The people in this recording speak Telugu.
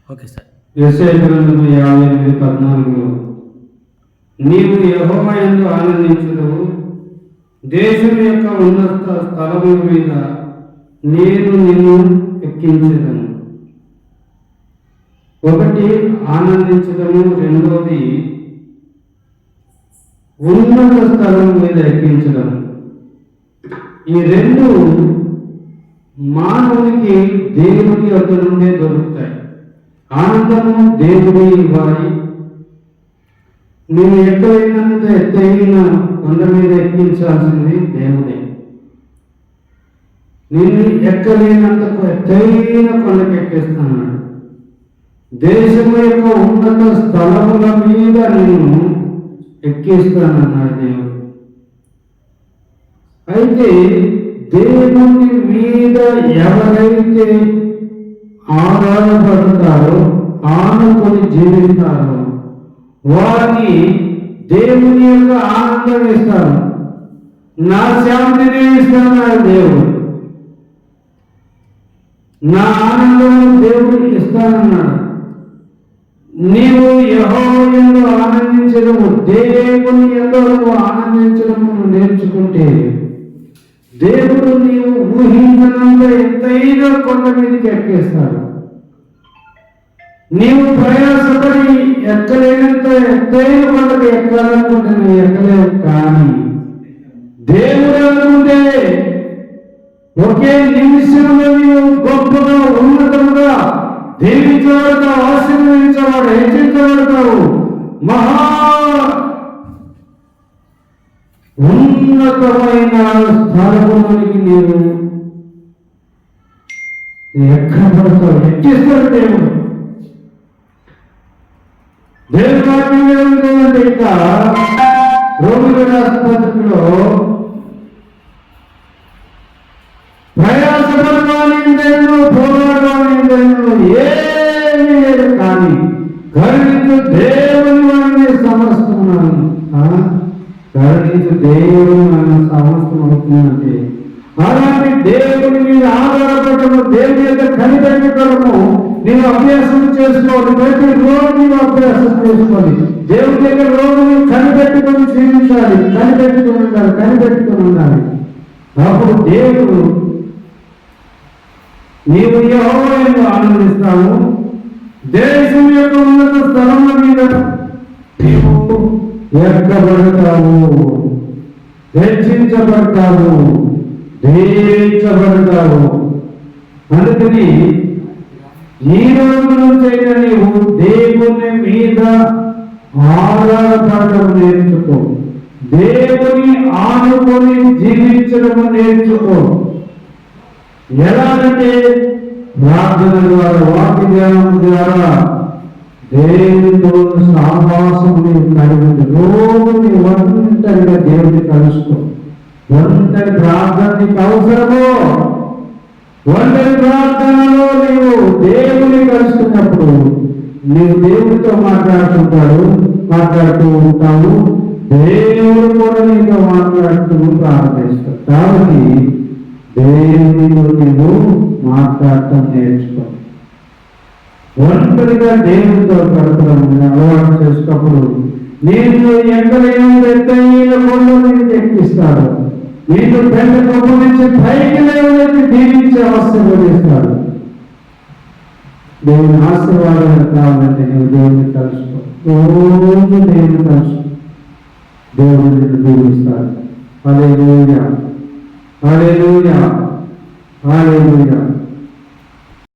Okay sir. యెషయా గ్రంథము 58:14 నీవు యెహోవా యందు ఆనందించుదువు, దేశం యొక్క ఉన్నత స్థలముల మీద నేను నిన్ను ఎక్కించెదను. ఒకటి ఆనందించడము, రెండోది ఉన్నత స్థలం మీద ఎక్కించడం. ఈ రెండు మానవునికి దేవుని వద్ద నుండే దొరుకుతాయి. ఆనందము దేవుడి ఇవ్వాలి. నేను ఎక్కడైనంత ఎత్తైన కొండ మీద ఎక్కించాల్సింది దేవుడే. నిన్ను ఎక్కలేనంత ఎత్తైన కొండకి ఎక్కిస్తున్నాడు. దేశము యొక్క ఉన్నత స్థలముల మీద నేను ఎక్కిస్తానన్నాడు దేవుడు. అయితే దేవుని మీద ఎవరైతే ఆధారపడతారో, ఆనుకొని జీవిస్తారో వారిని దేవుని యొక్క ఆనందం ఇస్తారు. నా శాంతిని ఇస్తానన్నాడు దేవుడు. నా ఆనందం దేవుడికి ఇస్తానన్నాడు. నీవు యెహోవా యందు ఆనందించడము, దేవుని యందు నువ్వు ఆనందించడము నేర్చుకుంటే దేవుడు నీవు ఊహించినంత ఎత్తైన కొండ మీదకి ఎక్కేస్తాడు. నీవు ప్రయాసపడి ఎక్కలేనంత ఎత్తైన కొండకు ఎక్కాలనుకుంటే నువ్వు ఎక్కలేవు. కానీ దేవుడు అనుకుంటే ఒకే నిమిషంలో నీవు గొప్పగా ఉన్నతముగా దీవించబడతావు, ఆశీర్వదించబడు, హెచ్చించబడతావు. మహా ఉన్నతమైన స్థానమునికి నీవు ఎక్కబడతావు, ఎక్కిస్తాడు దేవుడు. దేవుడు వాక్యం ఏముందంటే ఇంకా రోమిల రాష్ట్రపతిలో ప్రయాసపడతానిందేను, పోరాడతానిందేను ఏమీ లేదు. కానీ కరుణించు దేవుని వారిని సమస్తున్నాను. కరుణించు దేవుని వారిని సమస్తం అవుతుందంటే అలాంటి దేవుని మీద ఆధారపడము, దేవుని యొక్క కనిపెట్టడము నేను అభ్యాసం చేసుకోవాలి. ప్రతి రోజు నీవు అభ్యాసం చేసుకోవాలి. దేవుని యొక్క రోజు కనిపెట్టుకొని జీవించాలి. కనిపెట్టుకొని ఉండాలి. అప్పుడు దేవుడు నీవు యెహోవా యందు ఆనందిస్తావు, దేశం యొక్క ఉన్నత స్థలముల మీద నీవు ఎక్కబడతావు, హెచ్చించబడతావు, దీవించబడతావు. అందుకని ఈ రోజు నుంచైనా నీవు దేవుని మీద ఆధారపడటం నేర్చుకో, దేవుని ఆనుకొని జీవించడం నేర్చుకో. ఎలాగంటే ప్రార్థన ద్వారా, వాక్య ధ్యానం ద్వారా దేవునితో సహవాసం కలిగింది. రోజు నీ ఒంటరిగా దేవుని కలుసుకో. ఒంటరి ప్రార్థన నీకు అవసరమో. ఒంటరి ప్రార్థనలో నీవు దేవుని కలుసుకున్నప్పుడు నీవు దేవునితో మాట్లాడుతూ ఉంటావు. దేవుడు కూడా నీతో మాట్లాడుతూ ప్రార్థిస్తావు. కాబట్టి దేవునితో నీవు మాట్లాడటం నేర్చుకో. ఒంటరిగా దేవునితో గడపడం అలవాటు చేసుకున్నప్పుడు నేను ఎక్కడైనా ఎత్తైన కొండ మీద ఎక్కిస్తాడు. నేను పెద్ద గొప్ప నుంచి పైకి లేవనెత్తి దీవించే ఆశీర్వదిస్తాడు. దేవుని ఆశీర్వాదాలు కావాలంటే నువ్వు దేవుని కలుసుకో. రోజు దేవుని కలుసుకో. దేవుడు నిన్ను దీవిస్తాడు. హల్లెలూయా, హల్లెలూయా, హల్లెలూయా.